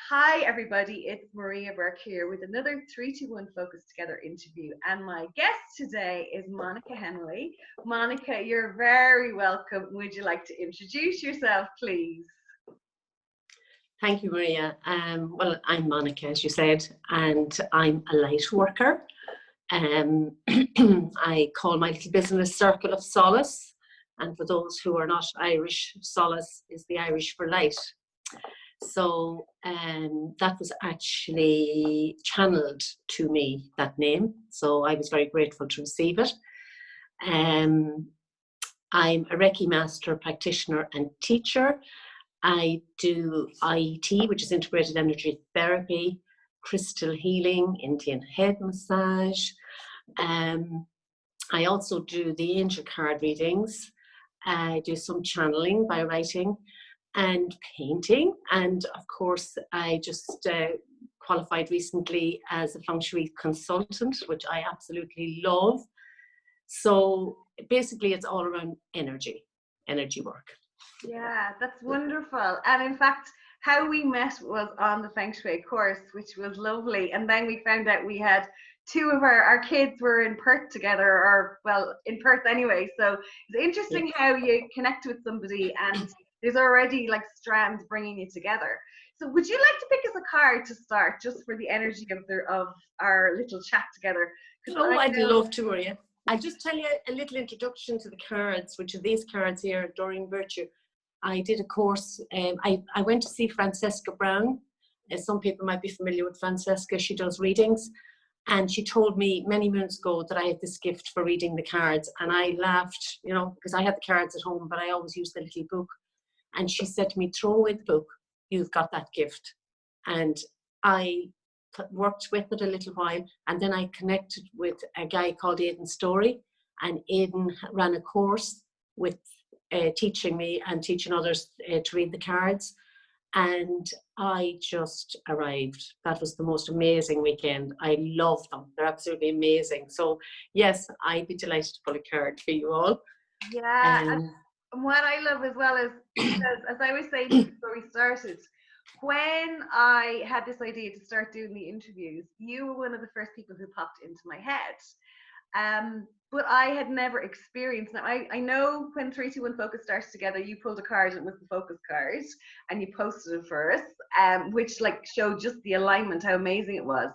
Hi everybody, it's Maria Burke here with another 321 Focus Together interview, and my guest today is Monica Hennelly. Monica, you're very welcome. Would you like to introduce yourself, please? Thank you, Maria. Well, I'm Monica, as you said, and I'm a light worker. I call my little business Circle of Solas, and for those who are not Irish, Solas is the Irish for light. So that was actually channeled to me, that name. So I was very grateful to receive it. I'm a Reiki master, practitioner and teacher. I do IET, which is integrated energy therapy, crystal healing, Indian head massage. I also do the angel card readings. I do some channeling by writing and painting. And of course, I just qualified recently as a feng shui consultant, which I absolutely love. So basically, it's all around energy work. Yeah, that's wonderful. And in fact, how we met was on the Feng Shui course, which was lovely. And then we found out we had two of our kids were in Perth together, or well, in Perth anyway. So it's interesting how you connect with somebody and there's already like strands bringing you together. So would you like to pick us a card to start, just for the energy of our little chat together? Oh, I'd love to, Maria. I'll just tell you a little introduction to the cards, which are these cards here, Doreen Virtue. I did a course, I went to see Francesca Brown. Some people might be familiar with Francesca. She does readings. And she told me many moons ago that I had this gift for reading the cards. And I laughed, you know, because I had the cards at home, but I always used the little book. And she said to me, throw away the book, you've got that gift. And I worked with it a little while. And then I connected with a guy called Aidan Story. And Aidan ran a course with teaching me and teaching others to read the cards. And I just arrived. That was the most amazing weekend. I love them. They're absolutely amazing. So yes, I'd be delighted to pull a card for you all. Yeah, and what I love as well is, because as I was saying before we started, when I had this idea to start doing the interviews, you were one of the first people who popped into my head. But I had never experienced. Now I know when 321 Focus starts together, you pulled a card and it was the focus card, and you posted it for us, which like showed just the alignment, how amazing it was.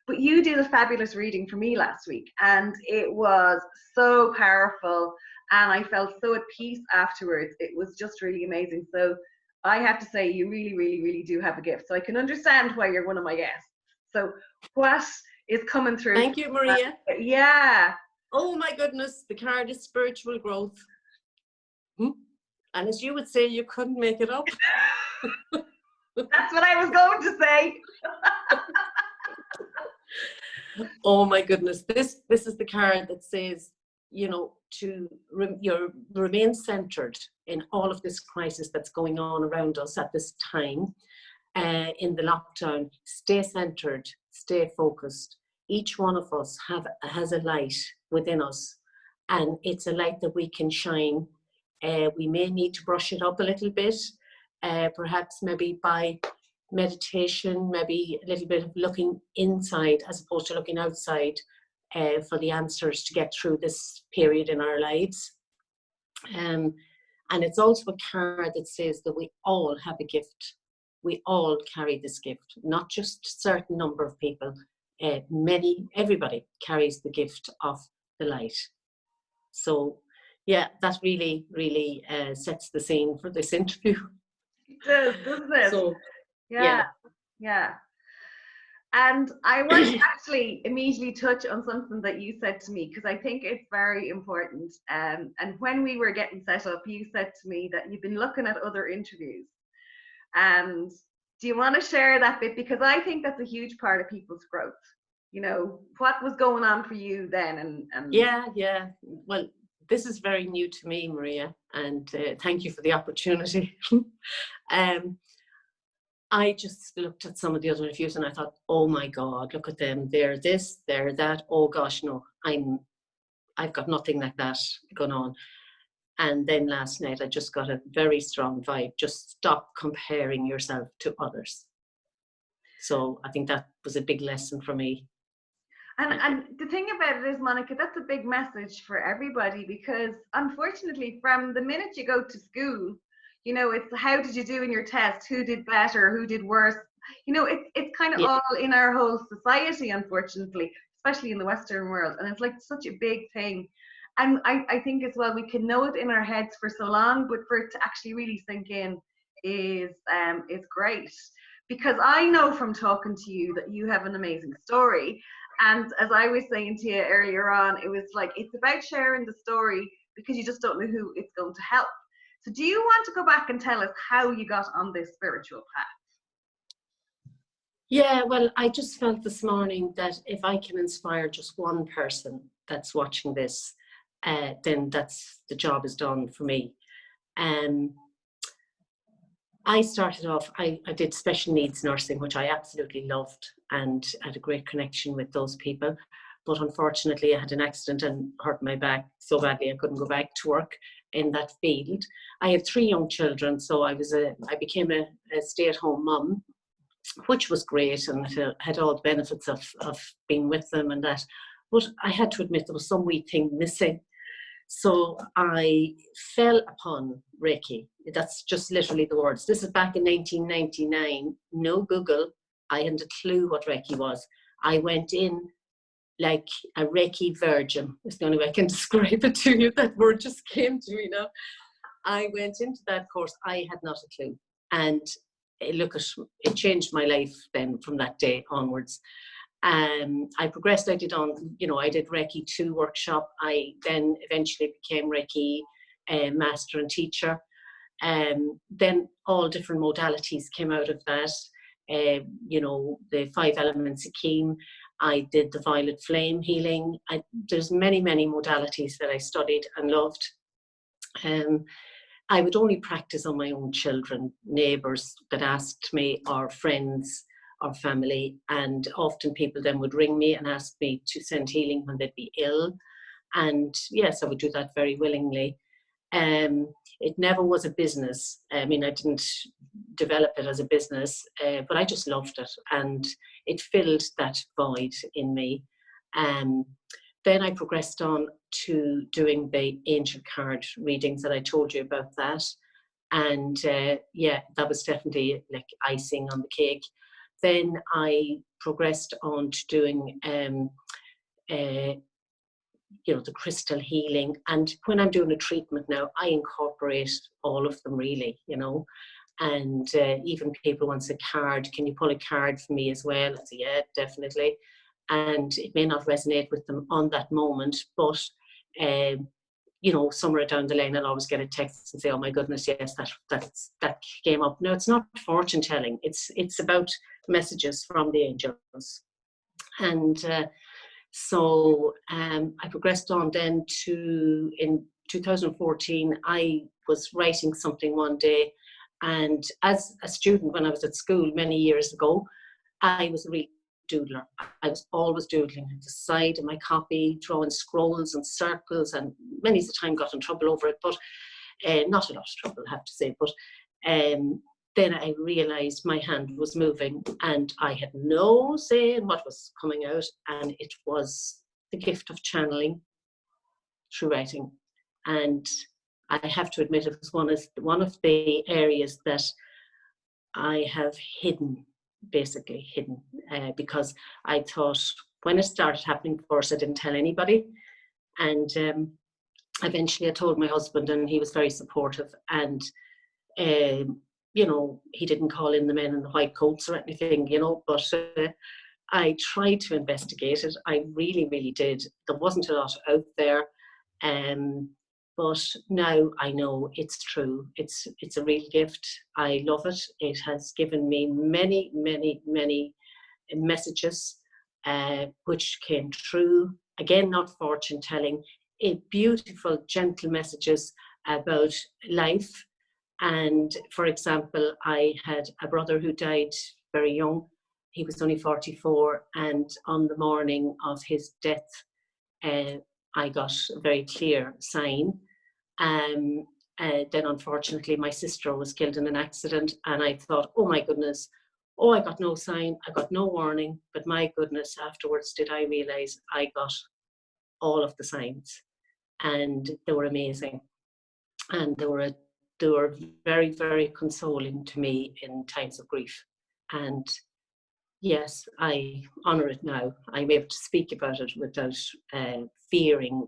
But you did a fabulous reading for me last week, and it was so powerful, and I felt so at peace afterwards. It was just really amazing. So I have to say, you really, really, really do have a gift. So I can understand why you're one of my guests. So what is coming through? Thank you, Maria. Yeah. Oh my goodness, the card is spiritual growth. And as you would say, you couldn't make it up. That's what I was going to say. Oh my goodness, this is the card that says, you know, to remain centered in all of this crisis that's going on around us at this time, in the lockdown. Stay centered, stay focused. Each one of us has a light within us, and it's a light that we can shine. We may need to brush it up a little bit, perhaps maybe by meditation, maybe a little bit of looking inside as opposed to looking outside for the answers to get through this period in our lives. And it's also a card that says that we all have a gift. We all carry this gift, not just a certain number of people. Everybody carries the gift of the light. So yeah, that really, really sets the scene for this interview. It does, doesn't it? So, yeah. And I want to actually immediately touch on something that you said to me, because I think it's very important. And when we were getting set up, you said to me that you've been looking at other interviews. And do you want to share that bit? Because I think that's a huge part of people's growth. You know, what was going on for you then? And Yeah. Well, this is very new to me, Maria, and thank you for the opportunity. I just looked at some of the other reviews and I thought, oh my God, look at them. They're this, they're that. Oh gosh, no, I've got nothing like that going on. And then last night, I just got a very strong vibe. Just stop comparing yourself to others. So I think that was a big lesson for me. And the thing about it is, Monica, that's a big message for everybody, because unfortunately, from the minute you go to school, you know, it's how did you do in your test, who did better, who did worse. You know, it's kind of Yeah. all in our whole society, unfortunately, especially in the Western world. And it's like such a big thing. And I think as well, we can know it in our heads for so long, but for it to actually really sink in is great. Because I know from talking to you that you have an amazing story. And as I was saying to you earlier on, it was like, it's about sharing the story because you just don't know who it's going to help. So do you want to go back and tell us how you got on this spiritual path? Yeah, well, I just felt this morning that if I can inspire just one person that's watching this, then the job is done for me. I started off, I did special needs nursing, which I absolutely loved and had a great connection with those people. But unfortunately, I had an accident and hurt my back so badly I couldn't go back to work in that field. I have 3 young children, so I became a stay-at-home mum, which was great, and had all the benefits of being with them and that. But I had to admit there was some wee thing missing. So I fell upon Reiki. That's just literally the words. This is back in 1999. No Google. I hadn't a clue what Reiki was. I went in like a Reiki virgin. It's the only way I can describe it to you. That word just came to me now. I went into that course. I had not a clue. And it changed my life then from that day onwards. I progressed. I did Reiki 2 workshop. I then eventually became Reiki master and teacher. Then all different modalities came out of that. The 5 elements of Keen. I did the violet flame healing. There's many, many modalities that I studied and loved. I would only practice on my own children, neighbours that asked me, or friends, or family, and often people then would ring me and ask me to send healing when they'd be ill, and yes, I would do that very willingly. It never was a business. I mean, I didn't develop it as a business, but I just loved it, and it filled that void in me. Then I progressed on to doing the angel card readings that I told you about that, and that was definitely like icing on the cake. Then I progressed on to doing, the crystal healing. And when I'm doing a treatment now, I incorporate all of them really, And even people want a card, can you pull a card for me as well? I say, yeah, definitely. And it may not resonate with them on that moment, but somewhere down the lane, I'll always get a text and say, oh my goodness, yes, that came up. No, it's not fortune telling. It's about messages from the angels. And so I progressed on then in 2014, I was writing something one day. And as a student, when I was at school many years ago, I was a real doodler. I was always doodling at the side of my copy, drawing scrolls and circles, and many a time got in trouble over it, but not a lot of trouble, I have to say. But then I realised my hand was moving, and I had no say in what was coming out, and it was the gift of channeling through writing. And I have to admit, it was one of the areas that I have basically hidden, because I thought when it started happening first, I didn't tell anybody. And eventually I told my husband, and he was very supportive. And, he didn't call in the men in the white coats or anything, but I tried to investigate it. I really, really did. There wasn't a lot out there. But now I know it's true. It's a real gift. I love it. It has given me many, many, many messages which came true. Again, not fortune telling. Beautiful, gentle messages about life. And for example, I had a brother who died very young. He was only 44, and on the morning of his death, I got a very clear sign. Then unfortunately my sister was killed in an accident, and I thought, oh my goodness, Oh, I got no sign, I got no warning, but my goodness, afterwards did I realise I got all of the signs, and they were amazing. And they were very, very consoling to me in times of grief. And yes, I honour it now. I'm able to speak about it without fearing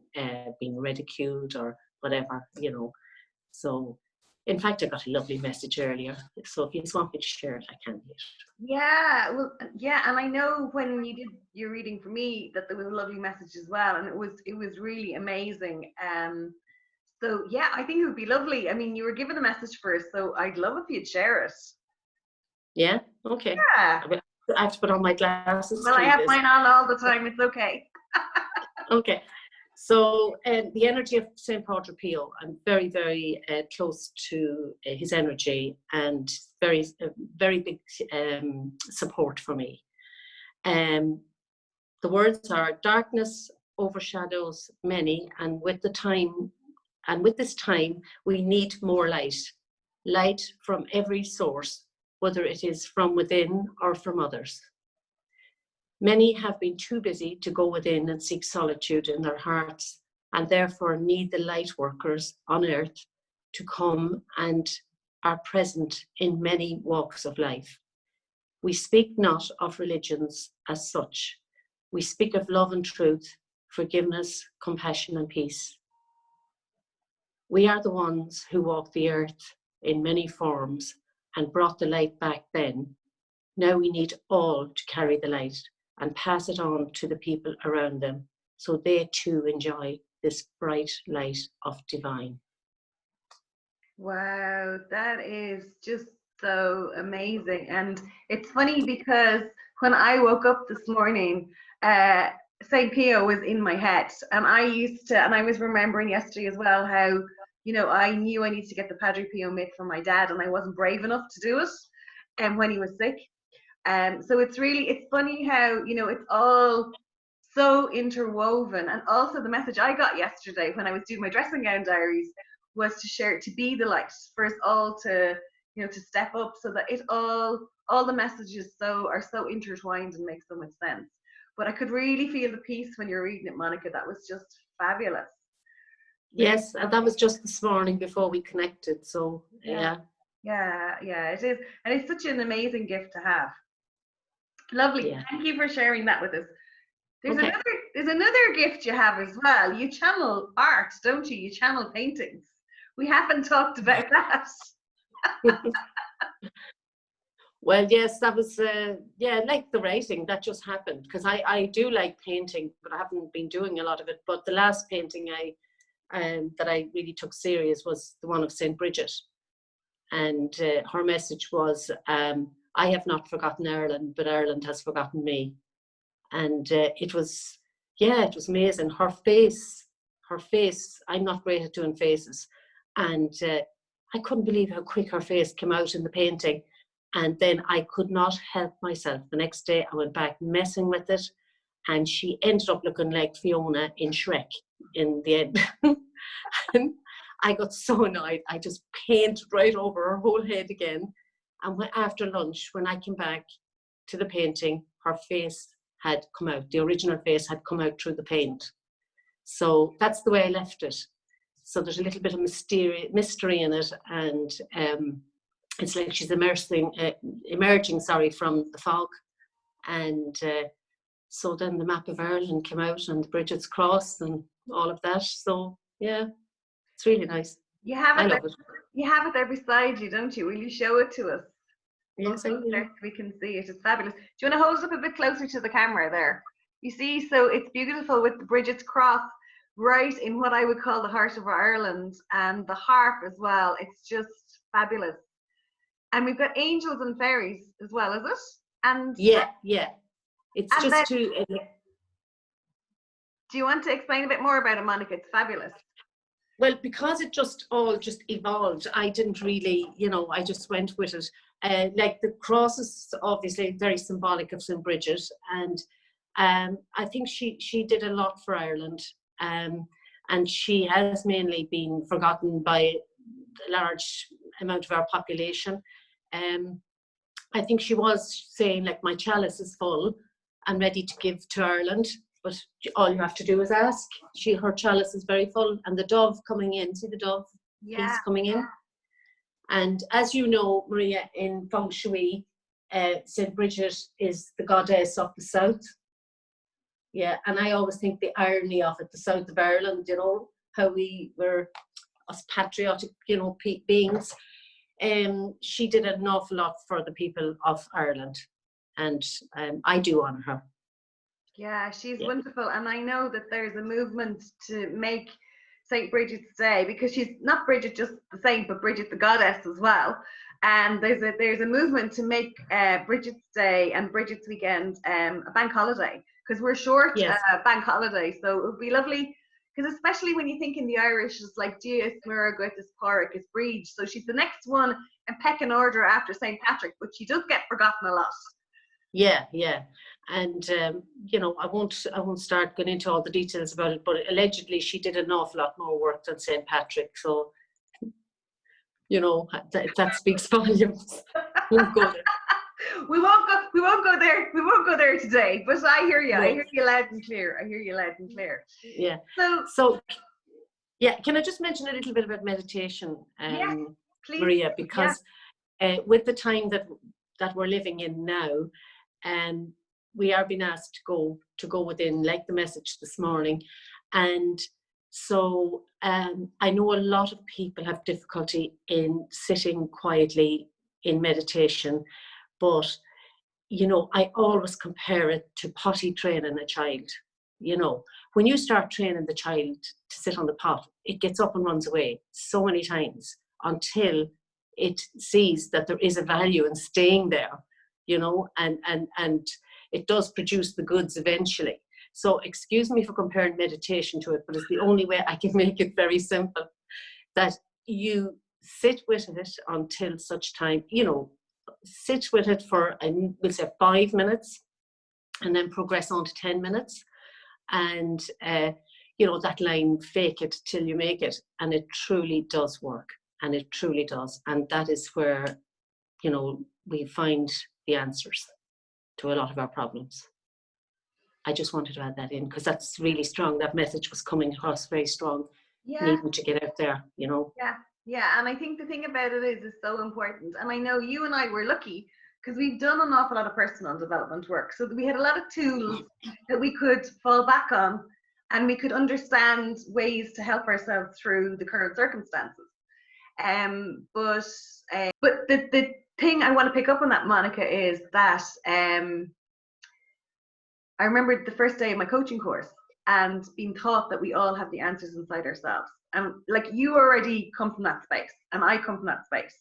being ridiculed or whatever, you know. So, in fact, I got a lovely message earlier. So if you just want me to share it, I can do it. Yeah, well, yeah, and I know when you did your reading for me that there was a lovely message as well, and it was really amazing. So yeah, I think it would be lovely. I mean, you were given a message first, so I'd love if you'd share it. Yeah, okay. Yeah. I have to put on my glasses Well, to I read have this. mine on all the time. It's okay. Okay. So the energy of St. Padre Pio, I'm very, very close to his energy, and very big support for me. The words are: darkness overshadows many, and with this time, we need more light. Light from every source, whether it is from within or from others. Many have been too busy to go within and seek solitude in their hearts, and therefore need the light workers on earth to come and are present in many walks of life. We speak not of religions as such. We speak of love and truth, forgiveness, compassion and peace. We are the ones who walk the earth in many forms and brought the light back then. Now we need all to carry the light and pass it on to the people around them, so they too enjoy this bright light of divine. Wow, that is just so amazing. And it's funny because when I woke up this morning, St. Pio was in my head. And I was remembering yesterday as well how, you know, I knew I needed to get the Padre Pio mitt for my dad, and I wasn't brave enough to do it when he was sick. So it's funny how, you know, it's all so interwoven. And also the message I got yesterday when I was doing my dressing gown diaries was to share, to be the light for us all to, you know, to step up, so that all the messages are so intertwined and make so much sense. But I could really feel the peace when you're reading it, Monica. That was just fabulous. Yes, and that was just this morning before we connected. So yeah. Yeah, it is. And it's such an amazing gift to have. Lovely. Yeah. Thank you for sharing that with us. There's Okay. another gift you have as well. You channel art, don't you? You channel paintings. We haven't talked about that. Well, yes, that was like the writing that just happened, because I do like painting, but I haven't been doing a lot of it. But the last painting that I really took serious was the one of St. Brigid, and her message was, I have not forgotten Ireland, but Ireland has forgotten me. And it was amazing. Her face, I'm not great at doing faces, and I couldn't believe how quick her face came out in the painting. And then I could not help myself. The next day I went back messing with it, and she ended up looking like Fiona in Shrek in the end. And I got so annoyed. I just painted right over her whole head again. And after lunch, when I came back to the painting, her face had come out. The original face had come out through the paint. So that's the way I left it. So there's a little bit of mystery in it, and it's like she's emerging from the fog. And so then the map of Ireland came out, and the Bridgets Cross and all of that. So yeah, it's really nice. I love it. You have it there beside you, don't you? Will you show it to us? Yes, I will. We can see it. It's fabulous. Do you want to hold it up a bit closer to the camera there? You see, so it's beautiful with the Bridgets Cross right in what I would call the heart of Ireland, and the harp as well. It's just fabulous. And we've got angels and fairies as well, is it? And yeah. It's and just then, to. Do you want to explain a bit more about it, Monica? It's fabulous. Well, because it all just evolved, I didn't really, I just went with it. Like the cross is obviously very symbolic of St. Brigid, and I think she did a lot for Ireland, and she has mainly been forgotten by a large amount of our population. I think she was saying, like, my chalice is full and ready to give to Ireland, but all you have to do is ask. Her chalice is very full, and the dove coming in, see the dove piece coming in? And as you know, Maria, in Feng Shui, St. Bridget is the goddess of the south. Yeah, and I always think the irony of it, the south of Ireland, you know, how we were us patriotic, you know, beings. She did an awful lot for the people of Ireland, and I do honour her. Yeah, she's wonderful, and I know that there's a movement to make St. Bridget's Day, because she's not Bridget just the saint, but Bridget the goddess as well. And there's a movement to make Bridget's Day and Bridget's weekend a bank holiday, because we're short bank holiday. So it would be lovely, because especially when you think in the Irish, it's like Dies Mura Goethe's Porrick is Brigid. So she's the next one in pecking order after St. Patrick, but she does get forgotten a lot. Yeah, and you know, I won't start going into all the details about it, but allegedly she did an awful lot more work than St. Patrick. So, you know, that speaks volumes. We'll go there. We won't go there today. But I hear you. No. I hear you loud and clear. Yeah. So yeah. Can I just mention a little bit about meditation, please. Maria? Because with the time that we're living in now, we are being asked to go within, like the message this morning, and so I know a lot of people have difficulty in sitting quietly in meditation, but you know, I always compare it to potty training a child. You know, when you start training the child to sit on the pot, it gets up and runs away so many times until it sees that there is a value in staying there, you know, and it does produce the goods eventually. So excuse me for comparing meditation to it, but it's the only way I can make it very simple, that you sit with it until such time, you know, sit with it for, we'll say 5 minutes, and then progress on to 10 minutes. And, you know, that line, fake it till you make it. And it truly does work. And it truly does. And that is where, you know, we find the answers to a lot of our problems. I just wanted to add that in, because that's really strong. That message was coming across very strong, needing to get out there, you know. Yeah, and I think the thing about it is so important. And I know you and I were lucky, because we've done an awful lot of personal development work. So we had a lot of tools that we could fall back on, and we could understand ways to help ourselves through the current circumstances. But the thing I want to pick up on that, Monica, is that I remember the first day of my coaching course and being taught that we all have the answers inside ourselves. And like, you already come from that space, and I come from that space.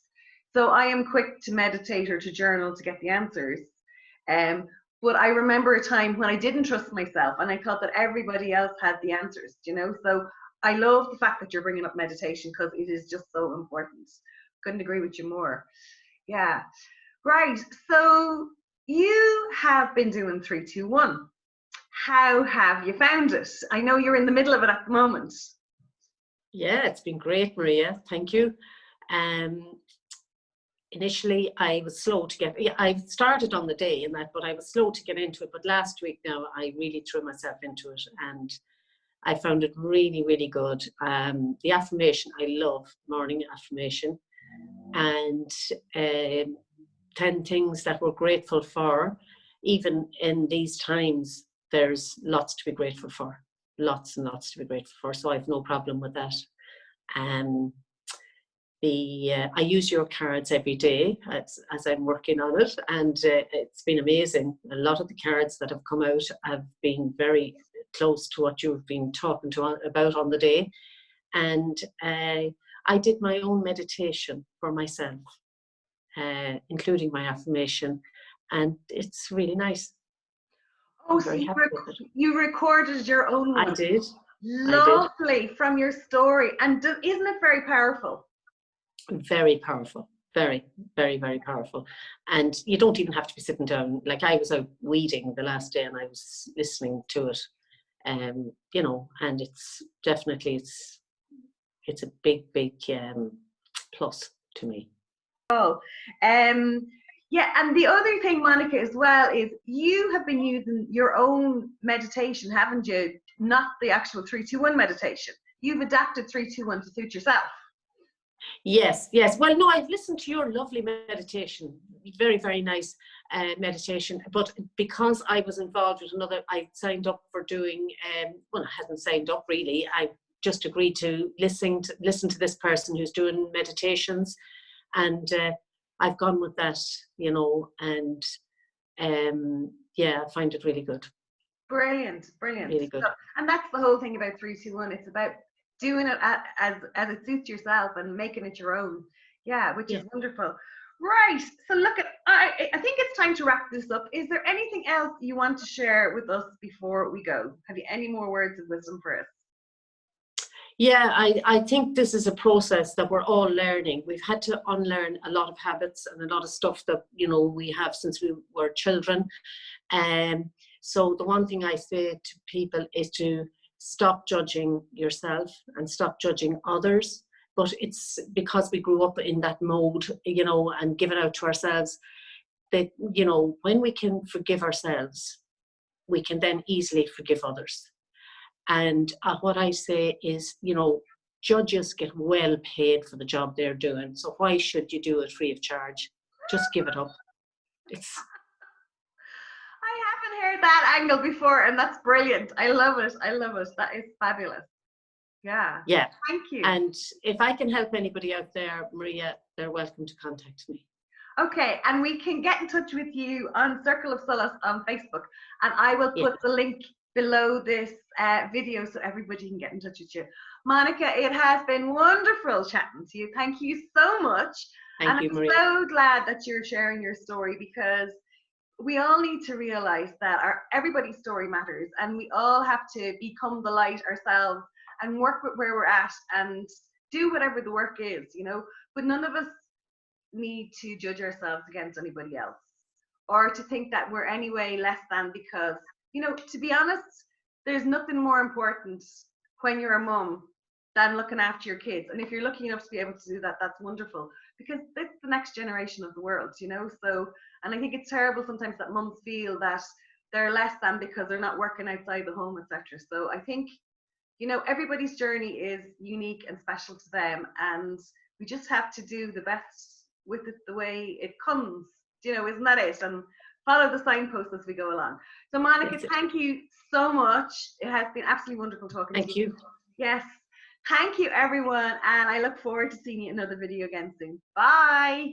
So I am quick to meditate or to journal to get the answers. But I remember a time when I didn't trust myself, and I thought that everybody else had the answers, you know? So I love the fact that you're bringing up meditation, because it is just so important. Couldn't agree with you more. Yeah. Right. So you have been doing 3-2-1. How have you found it? I know you're in the middle of it at the moment. Yeah, it's been great, Maria. Thank you. Initially, I was slow to get. I started on the day in that, but I was slow to get into it. But last week now, I really threw myself into it, and I found it really, really good. The affirmation, I love morning affirmation, and 10 things that we're grateful for. Even in these times, there's lots to be grateful for. Lots and lots to be grateful for. So I have no problem with that. I use your cards every day as I'm working on it, and it's been amazing. A lot of the cards that have come out have been very close to what you've been talking about on the day. And I did my own meditation for myself, including my affirmation, and it's really nice. Oh, so you recorded your own one? I did. Lovely, from your story. And isn't it very powerful? Very powerful. Very, very, very powerful. And you don't even have to be sitting down. Like, I was out weeding the last day and I was listening to it. You know, and it's definitely, it's a big, big plus to me. Oh, Yeah, and the other thing, Monica, as well, is you have been using your own meditation, haven't you? Not the actual 3-2-1 meditation. You've adapted 3-2-1 to suit yourself. Yes, yes. Well, no, I've listened to your lovely meditation. Very, very nice meditation. But because I was involved with another, I signed up for doing, well, I hadn't signed up really. I just agreed to listen to this person who's doing meditations. And I've gone with that, you know, and yeah, I find it really good. Brilliant, brilliant. Really good. So, and that's the whole thing about 3-2-1. It's about doing it as it suits yourself and making it your own. Yeah, which is wonderful. Right. So look at, I think it's time to wrap this up. Is there anything else you want to share with us before we go? Have you any more words of wisdom for us? Yeah, I think this is a process that we're all learning. We've had to unlearn a lot of habits and a lot of stuff that, you know, we have since we were children. So the one thing I say to people is to stop judging yourself and stop judging others. But it's because we grew up in that mode, you know, and give it out to ourselves, that, you know, when we can forgive ourselves, we can then easily forgive others. And what I say is, you know, judges get well paid for the job they're doing. So why should you do it free of charge? Just give it up. I haven't heard that angle before, and that's brilliant. I love it. I love it. That is fabulous. Yeah. Yeah. Thank you. And if I can help anybody out there, Maria, they're welcome to contact me. Okay, and we can get in touch with you on Circle of Solas on Facebook, and I will put the link below this video so everybody can get in touch with you. Monica, it has been wonderful chatting to you. Thank you so much. Thank you, Maria. I'm so glad that you're sharing your story, because we all need to realize that everybody's story matters, and we all have to become the light ourselves and work with where we're at and do whatever the work is, you know. But none of us need to judge ourselves against anybody else, or to think that we're anyway less than, because, you know, to be honest, there's nothing more important when you're a mum than looking after your kids. And if you're lucky enough to be able to do that, that's wonderful, because it's the next generation of the world, you know. So, and I think it's terrible sometimes that mums feel that they're less than because they're not working outside the home, etc. So I think, you know, everybody's journey is unique and special to them, and we just have to do the best with it the way it comes, you know, isn't that it? And follow the signposts as we go along. So Monica, thank you so much. It has been absolutely wonderful talking to you. Thank you. Yes. Thank you, everyone. And I look forward to seeing you in another video again soon. Bye.